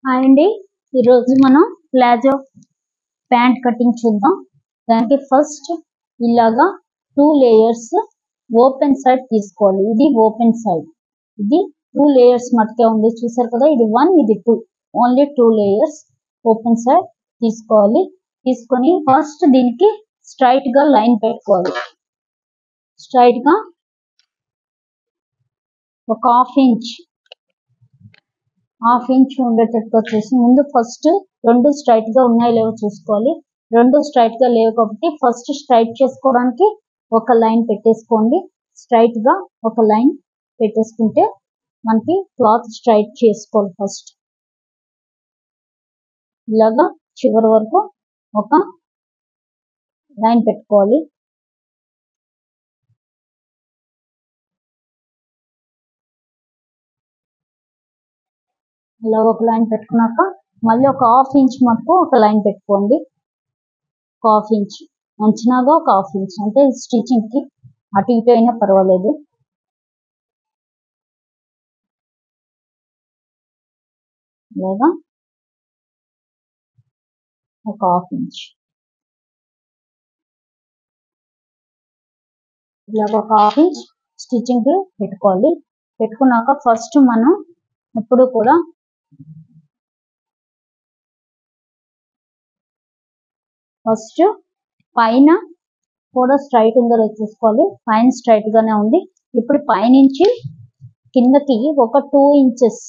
Hi అండి, ఈరోజు మనం ప్లాజో ప్యాంట్ కటింగ్ చూద్దాం. దానికి ఫస్ట్ ఇలాగా 2 లేయర్స్ ఓపెన్ సైడ్ తీసుకోవాలి. ఇది ఓపెన్ సైడ్, ఇది 2 లేయర్స్ మట్టుకే ఉంది. చూసారు కదా, ఇది 1 ఇది 2, ఓన్లీ 2 లేయర్స్ ఓపెన్ సైడ్ తీసుకోవాలి. తీసుకొని ఫస్ట్ దీనికి స్ట్రైట్ గా లైన్ పెట్టుకోవాలి. స్ట్రైట్ గా ఒక హాఫ్ ఇంచ్ ఉండేటట్టు వచ్చేసి ముందు ఫస్ట్ రెండు స్ట్రైట్ గా ఉన్నాయో లేవో చూసుకోవాలి. రెండు స్ట్రైట్ గా లేవు కాబట్టి ఫస్ట్ స్ట్రైట్ చేసుకోవడానికి ఒక లైన్ పెట్టేసుకోండి. స్ట్రైట్ గా ఒక లైన్ పెట్టేసుకుంటే మనకి క్లాత్ స్ట్రైట్ చేసుకోవాలి. ఫస్ట్ ఇలాగా చివరి వరకు ఒక లైన్ పెట్టుకోవాలి. ఇలా ఒక లైన్ పెట్టుకున్నాక మళ్ళీ ఒక హాఫ్ ఇంచ్ మటుకు ఒక లైన్ పెట్టుకోండి. ఒక హాఫ్ ఇంచ్ అంచనాగా ఒక హాఫ్ ఇంచ్, అంటే స్టిచ్చింగ్ కి అటు ఇటు అయినా పర్వాలేదు. ఇలాగా ఒక హాఫ్ ఇంచ్, ఇలాగ ఒక హాఫ్ ఇంచ్ స్టిచ్చింగ్ కి పెట్టుకోవాలి. పెట్టుకున్నాక ఫస్ట్ మనం ఎప్పుడు కూడా ఫస్ట్ పైన కూడా స్ట్రైట్ ఉందో లేదో చూసుకోవాలి. పైన స్ట్రైట్ గానే ఉంది. ఇప్పుడు పైనుంచి కిందకి ఒక 2 ఇంచెస్,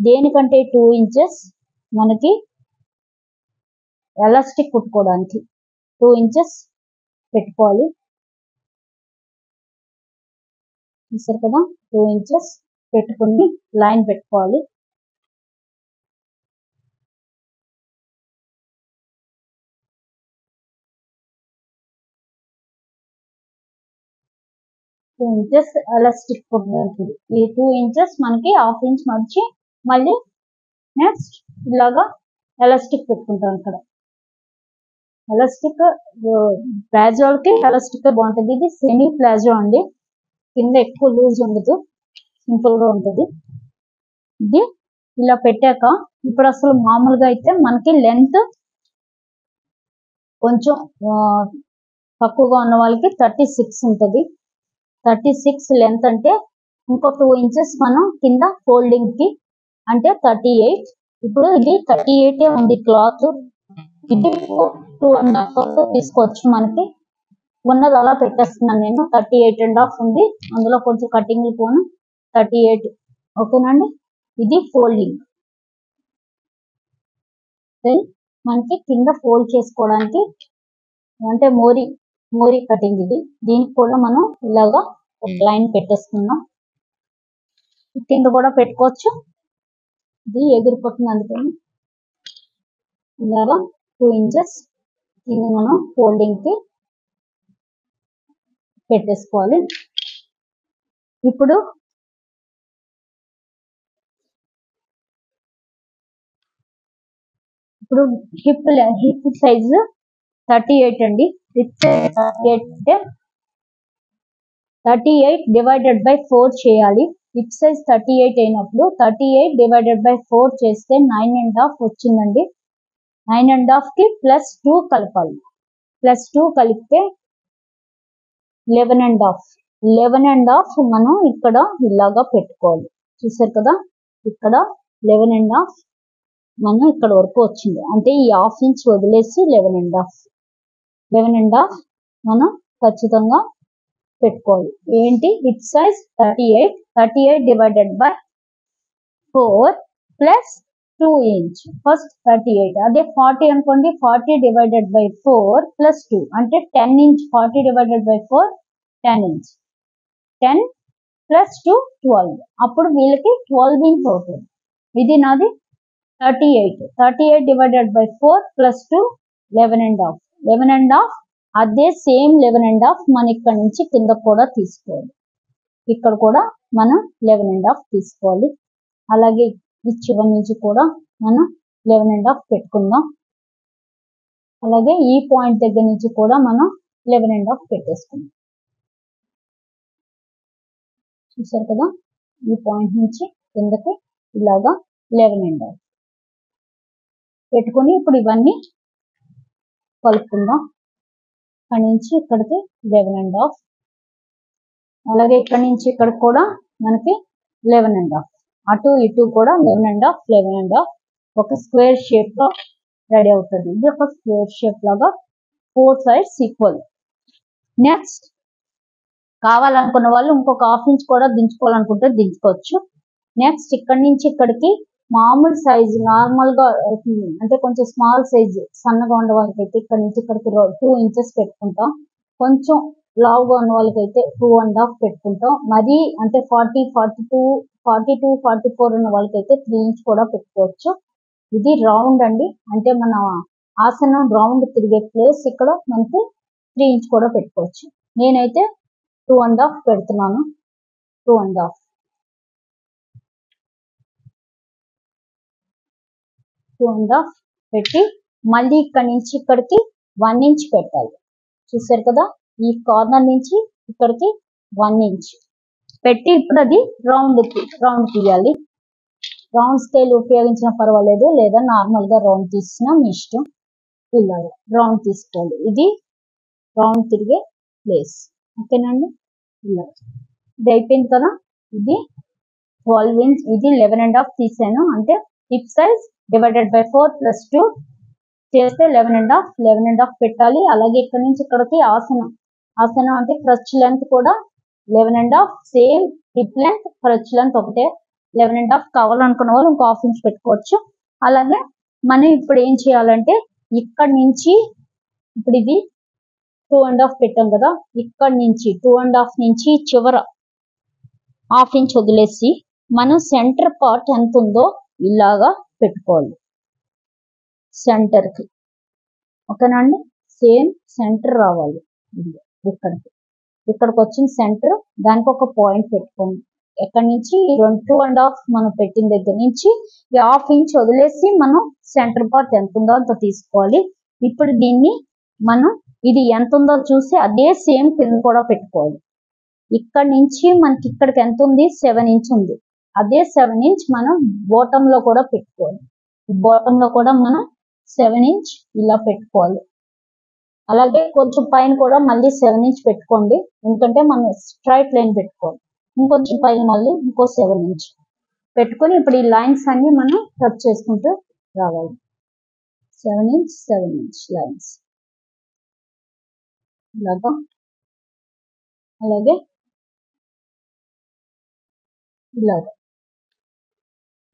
దేనికంటే 2 ఇంచెస్ మనకి ఎలాస్టిక్ కుట్టుకోవడానికి 2 ఇంచెస్ పెట్టుకోవాలి. చూసారు కదా, 2 ఇంచెస్ పెట్టుకుని లైన్ పెట్టుకోవాలి. ఇంచెస్ ఎలాస్టిక్ కుట్టడానికి ఈ 2 ఇంచెస్ మనకి హాఫ్ ఇంచ్ మర్చి మళ్ళీ నెక్స్ట్ ఇలాగా ఎలాస్టిక్ పెట్టుకుంటాం. ఇక్కడ ఎలాస్టిక్ ప్లాజోకి ఎలాస్టిక్ బాగుంటుంది. ఇది సెమీ ప్లాజో అండి, కింద ఎక్కువ లూజ్ ఉండదు, సింపుల్ గా ఉంటుంది. ఇది ఇలా పెట్టాక ఇప్పుడు అసలు మామూలుగా అయితే మనకి లెంత్ కొంచెం తక్కువగా ఉన్న వాళ్ళకి 36 ఉంటుంది. 36 లెంత్ అంటే ఇంకో 2 ఇంచెస్ మనం కింద ఫోల్డింగ్ కి అంటే 38. ఇప్పుడు ఇది 38 ఉంది క్లాత్, ఇది 2.5 తీసుకోవచ్చు. మనకి ఉన్నది అలా పెట్టేస్తున్నాను నేను. 38.5 ఉంది, అందులో కొంచెం కటింగ్ పోను 38. ఓకేనండి, ఇది ఫోల్డింగ్. మనకి కింద ఫోల్డ్ చేసుకోవడానికి అంటే మోరీ కటింగ్ ఇది. దీనికి కూడా మనం ఇలాగా ఒక లైన్ పెట్టేసుకున్నాం. కింద కూడా పెట్టుకోవచ్చు, ఇది ఎగిరిపోతుంది అందుకని ఇలాగా 2 ఇంచెస్ కింద మనం ఫోల్డింగ్ కి పెట్టేసుకోవాలి. ఇప్పుడు హిప్ సైజ్ 38 అండి. హిప్ సైజ్ 38 38 డివైడెడ్ బై 4 చేయాలి. హిప్ సైజ్ 38 అయినప్పుడు 38 డివైడెడ్ బై 4 చేస్తే 9.5 వచ్చిందండి. 9.5 కి +2 కలపాలి. +2 కలిపితే 11.5. 11.5 మనం ఇక్కడ ఇలాగా పెట్టుకోవాలి. చూసారు కదా, ఇక్కడ 11.5 మనం ఇక్కడ వరకు వచ్చింది. అంటే ఈ హాఫ్ ఇంచ్ వదిలేసి 11.5 మనం ఖచ్చితంగా పెట్టుకోవాలి. ఏంటి, hip size 38 divided by 4 plus 2 inch. First 38, అదే 40 అనుకోండి, 40 డివైడెడ్ బై 4 ప్లస్ 2 అంటే 10 inch. 40 divided by 4 10 inch. 10 plus 2 12, అప్పుడు వీళ్ళకి 12 ఇంచ్ అవుతుంది. ఇది నాది 38 డివైడెడ్ బై 4 ప్లస్ 2 11.5. 11.5 అదే సేమ్ 11.5 మన ఇక్కడ నుంచి కింద కూడా తీసుకోవాలి. ఇక్కడ కూడా మనం 11.5 తీసుకోవాలి. అలాగే ఈ చివరి నుంచి కూడా మనం 11.5 పెట్టుకుందాం. అలాగే ఈ పాయింట్ దగ్గర నుంచి కూడా మనం 11.5 పెట్టేసుకుందాం. చూసారు కదా, ఈ పాయింట్ నుంచి కిందకి ఇలాగా 11.5. పెట్టుకొని ఇప్పుడు ఇవన్నీ కలుపుకుందాం. ఇక్కడ నుంచి ఇక్కడికి 11.5, అలాగే ఇక్కడ నుంచి ఇక్కడికి కూడా మనకి 11.5, అటు ఇటు కూడా 11.5, 11.5 ఒక స్క్వేర్ షేప్ లో రెడీ అవుతుంది. ఇది ఒక స్క్వేర్ షేప్ లాగా 4 sides ఈక్వల్. నెక్స్ట్ కావాలనుకున్న వాళ్ళు ఇంకొక హాఫ్ ఇంచ్ కూడా దించుకోవాలనుకుంటే దించుకోవచ్చు. నెక్స్ట్ ఇక్కడ నుంచి ఇక్కడికి మామూలు సైజు నార్మల్ గా అంటే కొంచెం స్మాల్ సైజు సన్నగా ఉండే వాళ్ళకైతే ఇక్కడ నుంచి ఇక్కడికి 2 inches పెట్టుకుంటాం. కొంచెం లావుగా ఉన్న వాళ్ళకైతే 2.5 పెట్టుకుంటాం. మరీ అంటే 40, 42, 44 ఉన్న వాళ్ళకైతే 3 inch కూడా పెట్టుకోవచ్చు. ఇది రౌండ్ అండి, అంటే మన ఆసనం రౌండ్ తిరిగే ప్లేస్ ఇక్కడ మనకి 3 inch కూడా పెట్టుకోవచ్చు. నేనైతే 2.5 పెడుతున్నాను. 2.5 పెట్టి మళ్ళీ ఇక్కడ నుంచి ఇక్కడికి 1 inch పెట్టాలి. చూసారు కదా, ఈ కార్నర్ నుంచి ఇక్కడికి 1 inch పెట్టి ఇప్పుడు అది రౌండ్ తీయాలి. రౌండ్ స్కేల్ ఉపయోగించినా పర్వాలేదు, లేదా నార్మల్ గా రౌండ్ తీసినా మీ ఇష్టం. ఇలా రౌండ్ తీసుకోవాలి. ఇది రౌండ్ తిరిగే ప్లేస్. ఓకేనండి, ఇలా ఇది అయిపోయింది కదా. ఇది 12 inch, ఇది 11.5 తీసాను. అంటే హిప్ సైజ్ డివైడెడ్ బై 4 + 2 చేస్తే 11.5 పెట్టాలి. అలాగే ఇక్కడ నుంచి ఇక్కడికి ఆసనం అంటే క్రచ్ లెంత్ కూడా 11.5, same hip length creche length ఒకటే 11.5. కావాలనుకున్న వాళ్ళు ఇంకో హాఫ్ ఇంచ్ పెట్టుకోవచ్చు. అలాగే మనం ఇప్పుడు ఏం చేయాలంటే ఇక్కడ నుంచి ఇప్పుడు ఇది 2.5 పెట్టాం కదా, ఇక్కడ నుంచి 2.5 నుంచి చివర హాఫ్ ఇంచ్ వదిలేసి మనం సెంటర్ పార్ట్ ఎంత ఉందో ఇలాగా పెట్టుకోవాలి సెంటర్ కి. ఓకేనండి, సేమ్ సెంటర్ రావాలి. ఇక్కడికి వచ్చిన సెంటర్, దానికి ఒక పాయింట్ పెట్టుకోండి. ఎక్కడి నుంచి 2.5 మనం పెట్టిన దగ్గర నుంచి ఈ హాఫ్ ఇంచ్ వదిలేసి మనం సెంటర్ పార్ట్ ఎంత ఉందో అంత తీసుకోవాలి. ఇప్పుడు దీన్ని మనం ఇది ఎంత ఉందో చూసి అదే సేమ్ కింద కూడా పెట్టుకోవాలి. ఇక్కడ నుంచి మనకి ఇక్కడికి ఎంత ఉంది, 7 inch ఉంది. అదే 7 inch మనం బాటమ్ లో కూడా పెట్టుకోవాలి. బాటమ్ లో కూడా మనం 7 inch ఇలా పెట్టుకోవాలి. అలాగే కొంచెం పైన కూడా మళ్ళీ 7 inch పెట్టుకోండి, ఎందుకంటే మనం స్ట్రైట్ లైన్ పెట్టుకోవాలి. ఇంకొంచెం పైన మళ్ళీ ఇంకో 7 inch పెట్టుకొని ఇప్పుడు ఈ లైన్స్ అన్ని మనం కట్ చేసుకుంటూ రావాలి. 7 inch లైన్స్ ఇలాగా. అలాగే ఇలాగా.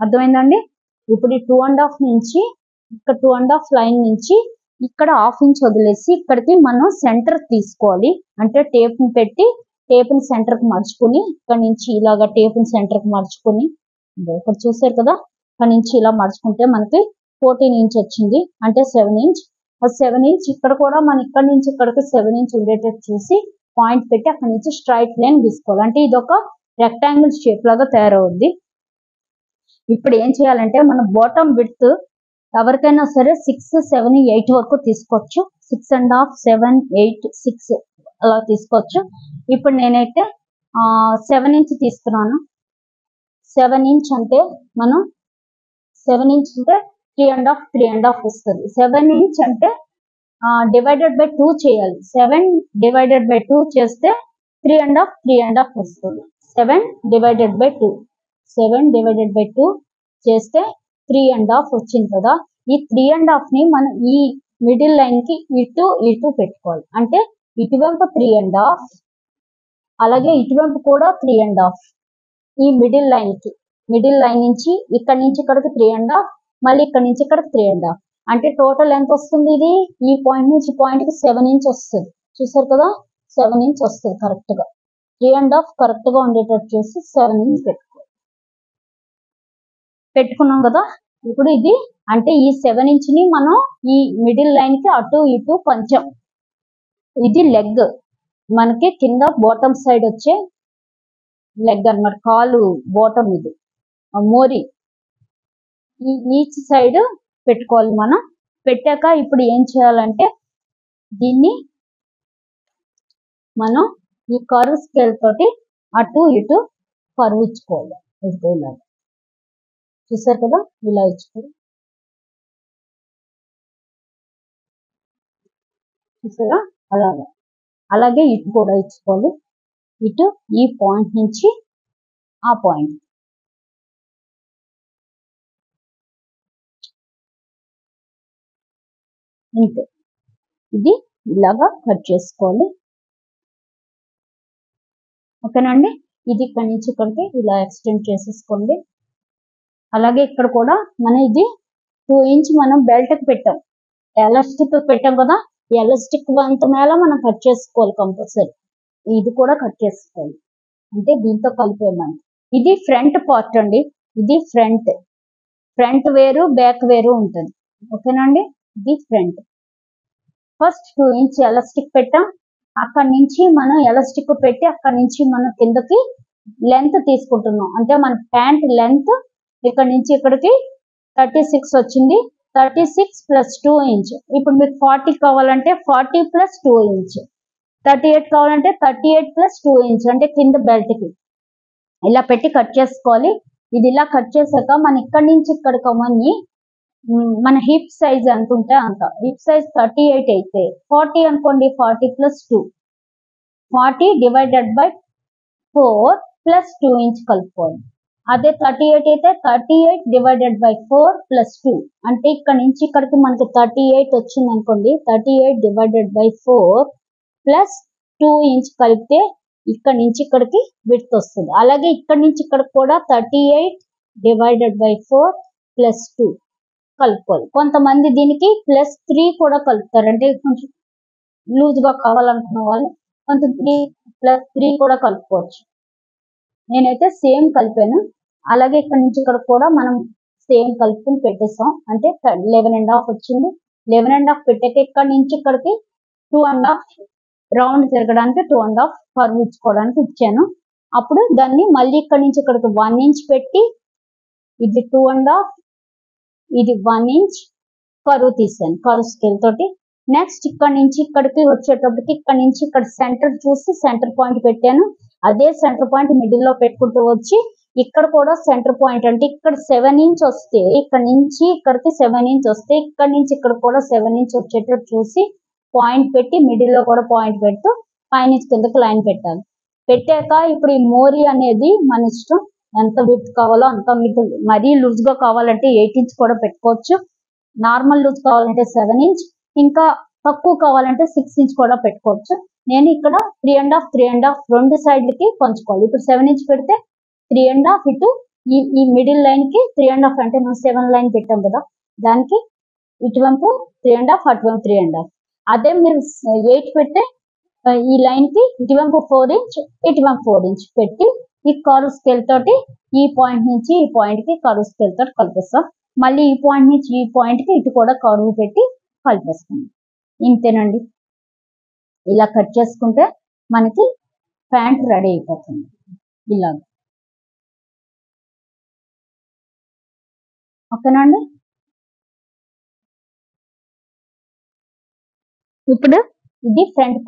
అర్థమైందండి. ఇప్పుడు ఈ 2.5 నుంచి ఇక్కడ 2.5 లైన్ నుంచి ఇక్కడ హాఫ్ ఇంచ్ వదిలేసి ఇక్కడికి మనం సెంటర్ తీసుకోవాలి. అంటే టేప్ ని పెట్టి టేప్ ని సెంటర్ కి మర్చుకుని ఇక్కడ నుంచి ఇలాగా టేప్ ని సెంటర్ కి మర్చుకుని ఇక్కడ చూసారు కదా, ఇక్కడ నుంచి ఇలా మర్చుకుంటే మనకి 14 inch వచ్చింది. అంటే 7 inch. ఆ 7 inch ఇక్కడ కూడా మనం ఇక్కడ నుంచి ఇక్కడికి 7 inch ఉండేటట్టు చూసి పాయింట్ పెట్టి అక్కడ నుంచి స్ట్రైట్ లైన్ తీసుకోవాలి. అంటే ఇది ఒక రెక్టాంగిల్ షేప్ లాగా తయారవుద్ది. ఇప్పుడు ఏం చేయాలంటే మన బాటమ్ విడ్త్ ఎవరికైనా సరే 6, 7, 8 వరకు తీసుకోవచ్చు. 6.5, 7, 8, 6 అలా తీసుకోవచ్చు. ఇప్పుడు నేనైతే 7 inch తీసుకున్నాను. 7 inch అంటే మనం 7 inch అంటే 3.5 వస్తుంది. 7 inch అంటే డివైడెడ్ బై 2 చేయాలి. 7 డివైడెడ్ బై 2 చేస్తే 3.5 వస్తుంది. 7 డివైడెడ్ బై 2 చేస్తే 3.5 వచ్చింది కదా. ఈ 3.5 ని మనం ఈ మిడిల్ లైన్ కి ఇటు పెట్టుకోవాలి. అంటే ఇటువైపు 3.5, అలాగే ఇటువైపు కూడా 3.5. ఈ మిడిల్ లైన్ నుంచి ఇక్కడ నుంచి ఇక్కడికి 3.5, మళ్ళీ ఇక్కడ నుంచి ఇక్కడికి 3.5. అంటే టోటల్ ఎంత వస్తుంది, ఇది ఈ పాయింట్ నుంచి పాయింట్ కి 7 inch వస్తుంది. చూసారు కదా, 7 inch వస్తుంది కరెక్ట్ గా. 3.5 కరెక్ట్ గా ఉండేటట్టు చూసి 7 inch పెట్టుకున్నాం కదా. ఇప్పుడు ఇది అంటే ఈ 7 inch ని మనం ఈ మిడిల్ లైన్ కి అటు ఇటు కొంచెం, ఇది లెగ్ మనకి కింద బాటమ్ సైడ్ వచ్చే లెగ్ అన్నమాట, కాలు బాటమ్. ఇది మోరి ఈచ్ సైడ్ పెట్టుకోవాలి మనం. పెట్టాక ఇప్పుడు ఏం చేయాలంటే దీన్ని మనం ఈ కర్వ్ స్కేల్ తోటి అటు ఇటు కర్వ్ ఇచ్చుకోవాలి. ఇలా చూసారు కదా, ఇలా ఇచ్చుకోవాలి. చూసారా అలాగా. అలాగే ఇటు కూడా ఇచ్చుకోవాలి. ఇటు ఈ పాయింట్ నుంచి ఆ పాయింట్ ఇంతే. ఇది ఇలాగా కట్ చేసుకోవాలి. ఓకేనండి. ఇది ఇక్కడి నుంచి ఇక్కడికి ఇలా ఎక్స్టెండ్ చేసేసుకోండి. అలాగే ఇక్కడ కూడా మనం ఇది 2 ఇంచ్ మనం బెల్ట్ కి పెట్టాం, ఎలాస్టిక్ పెట్టాం కదా, ఎలాస్టిక్ అంత మేళ మనం కట్ చేసుకోవాలి కంపల్సరీ. ఇది కూడా కట్ చేసుకోవాలి, అంటే దీంతో కలిపేయమని. ఇది ఫ్రంట్ పార్ట్ అండి. ఇది ఫ్రంట్ వేరు బ్యాక్ వేరు ఉంటుంది. ఓకేనండి. ఇది ఫ్రంట్. ఫస్ట్ 2 ఇంచ్ ఎలాస్టిక్ పెట్టాం, అక్కడి నుంచి మనం ఎలాస్టిక్ పెట్టి అక్కడి నుంచి మనం కిందకి లెంత్ తీసుకుంటున్నాం. అంటే మన ప్యాంట్ లెంత్ ఇక్కడ నుంచి ఇక్కడికి 36 వచ్చింది. 36 ప్లస్ 2 ఇంచ్. ఇప్పుడు మీకు 40 కావాలంటే 40 ప్లస్ 2 ఇంచ్. 38 కావాలంటే 38 ప్లస్ 2 ఇంచ్, అంటే కింద బెల్ట్ కి ఇలా పెట్టి కట్ చేసుకోవాలి. ఇది ఇలా కట్ చేశాక మన ఇక్కడి నుంచి ఇక్కడికి అవన్నీ మన హిప్ సైజ్ ఎంత ఉంటే అంత. హిప్ సైజ్ 38 అయితే 40 అనుకోండి. 40 plus 2, 40 divided by 4 plus 2 inch కలుపుకోవాలి. అదే 38 అయితే 38 డివైడెడ్ బై 4 ప్లస్ 2, అంటే ఇక్కడ నుంచి ఇక్కడికి మనకి 38 వచ్చింది అనుకోండి. 38 డివైడెడ్ బై 4 ప్లస్ 2 ఇంచ్ కలిపితే ఇక్కడ నుంచి ఇక్కడికి విడ్త్ వస్తుంది. అలాగే ఇక్కడ నుంచి ఇక్కడికి కూడా 38 డివైడెడ్ బై 4 ప్లస్ 2 కలుపుకోవాలి. కొంతమంది దీనికి ప్లస్ 3 కూడా కలుపుతారు, అంటే కొంచెం లూజ్ గా కావాలనుకున్న వాళ్ళు కొంచెం 3 ప్లస్ 3 కూడా కలుపుకోవచ్చు. నేనైతే సేమ్ కలిపాను. అలాగే ఇక్కడ నుంచి ఇక్కడ కూడా మనం సేమ్ కలుపుకుని పెట్టేసాం, అంటే 11.5 వచ్చింది. 11.5 పెట్టాక ఇక్కడ నుంచి ఇక్కడికి 2.5 రౌండ్ తిరగడానికి 2.5 కర్వ్ ఇచ్చుకోవడానికి ఇచ్చాను. అప్పుడు దాన్ని మళ్ళీ ఇక్కడ నుంచి ఇక్కడికి 1 ఇంచ్ పెట్టి ఇది 2.5, ఇది 1 ఇంచ్ కరువు తీసాను కరువు స్కేల్ తోటి. నెక్స్ట్ ఇక్కడ నుంచి ఇక్కడికి వచ్చేటప్పటికి ఇక్కడ నుంచి ఇక్కడ సెంటర్ చూసి సెంటర్ పాయింట్ పెట్టాను. అదే సెంటర్ పాయింట్ మిడిల్ లో పెట్టుకుంటూ వచ్చి ఇక్కడ కూడా సెంటర్ పాయింట్, అంటే ఇక్కడ 7 ఇంచ్ వస్తే ఇక్కడ నుంచి ఇక్కడికి 7 ఇంచ్ వస్తే ఇక్కడ నుంచి ఇక్కడ కూడా 7 ఇంచ్ వచ్చేటట్టు చూసి పాయింట్ పెట్టి మిడిల్ లో కూడా పాయింట్ పెడుతూ పైనుంచి కిందకి లైన్ పెట్టాలి. పెట్టాక ఇప్పుడు ఈ మోరీ అనేది మన ఇష్టం, ఎంత విడ్త్ కావాలో అంత. మీకు మరీ లూజ్ గా కావాలంటే 8 ఇంచ్ కూడా పెట్టుకోవచ్చు. నార్మల్ లూజ్ కావాలంటే 7 ఇంచ్, ఇంకా తక్కువ కావాలంటే 6 ఇంచ్ కూడా పెట్టుకోవచ్చు. నేను ఇక్కడ 3.5 రెండు సైడ్లకి పంచుకోవాలి. ఇప్పుడు 7 ఇంచ్ పెడితే 3.5 ఇటు ఈ మిడిల్ లైన్ కి 3.5, అంటే మనం 7 లైన్ పెట్టాం కదా, దానికి ఇటువైపు 3.5 అటువైపు 3.5. అదే మీరు 8 పెడితే ఈ లైన్ కి ఇటువైపు 4 ఇంచ్ ఇటువైపు 4 ఇంచ్ పెట్టి ఈ కర్వ్ స్కేల్ తోటి ఈ పాయింట్ నుంచి ఈ పాయింట్ కి కర్వ్ స్కేల్ తోటి కలిపేస్తాం. మళ్ళీ ఈ పాయింట్ నుంచి ఈ పాయింట్ కి ఇటు కూడా కర్వ్ పెట్టి కలిపేస్తాం. ఇంతేనండి. ఇలా కట్ చేసుకుంటే మనకి ప్యాంట్ రెడీ అయిపోతుంది ఇలాగ. ఓకేనండి. ఇప్పుడు ఇది ఫ్రంట్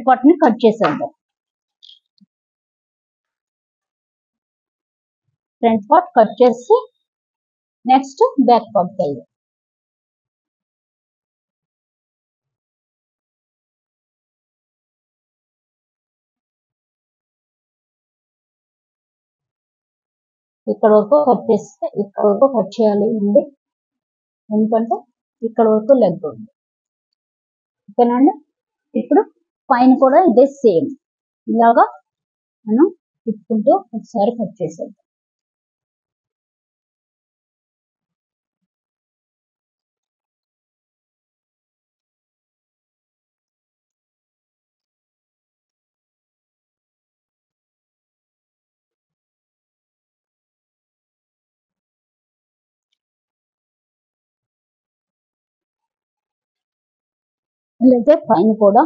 పార్ట్ ని కట్ చేసేద్దాం. ఫ్రంట్ పార్ట్ కట్ చేసి నెక్స్ట్ బ్యాక్ పార్ట్ వెళ్దాం. ఇక్కడ వరకు కట్ చేస్తే ఇక్కడ వరకు కట్ చేయాలి ఉంది, ఎందుకంటే ఇక్కడ వరకు లెగ్ ఉంది. ఓకేనండి. ఇప్పుడు పైన కూడా ఇదే సేమ్ ఇలాగా మనం తిప్పుకుంటూ ఒకసారి కట్ చేసేద్దాం. అలాగే పైన కూడా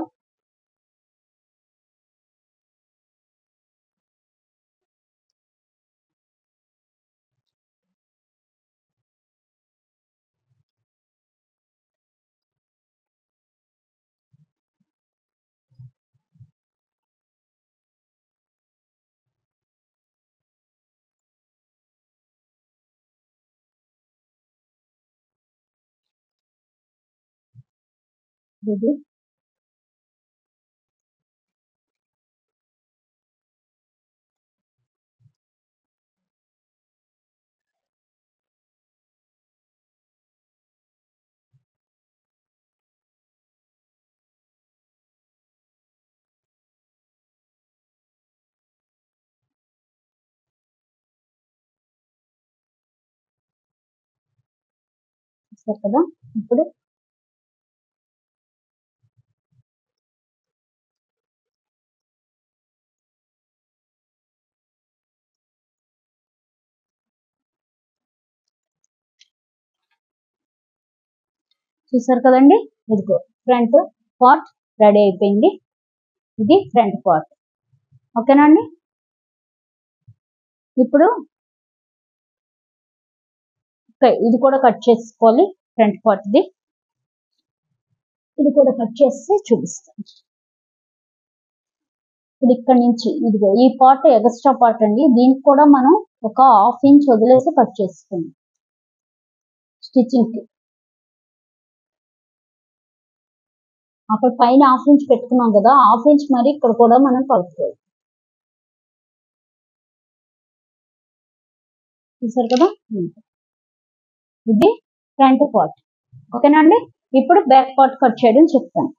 ఇది చూసారు కదా. ఇప్పుడు చూసారు కదండి, ఇదిగో ఫ్రంట్ పార్ట్ రెడీ అయిపోయింది. ఇది ఫ్రంట్ పార్ట్. ఓకేనా అండి. ఇప్పుడు ఇది కూడా కట్ చేసుకోవాలి. ఫ్రంట్ పార్ట్ ఇది కూడా కట్ చేసి చూపిస్తాను. ఇప్పుడు ఇక్కడ నుంచి ఇదిగో ఈ పార్ట్ ఎక్స్ట్రా పార్ట్ అండి. దీనికి కూడా మనం ఒక 1/2 ఇంచ్ వదిలేసి కట్ చేసుకుందాం స్టిచ్చింగ్ కి. అక్కడ పైన 1/2 ఇంచ్ పెట్టుకున్నాం కదా, 1/2 ఇంచ్ మరి ఇక్కడ కూడా మనం కలుపుకోవాలి. చూసారు కదా, ఇది ఫ్రంట్ పార్ట్. ఓకేనా అండి. ఇప్పుడు బ్యాక్ పార్ట్ కట్ చేయడం చెప్తాను.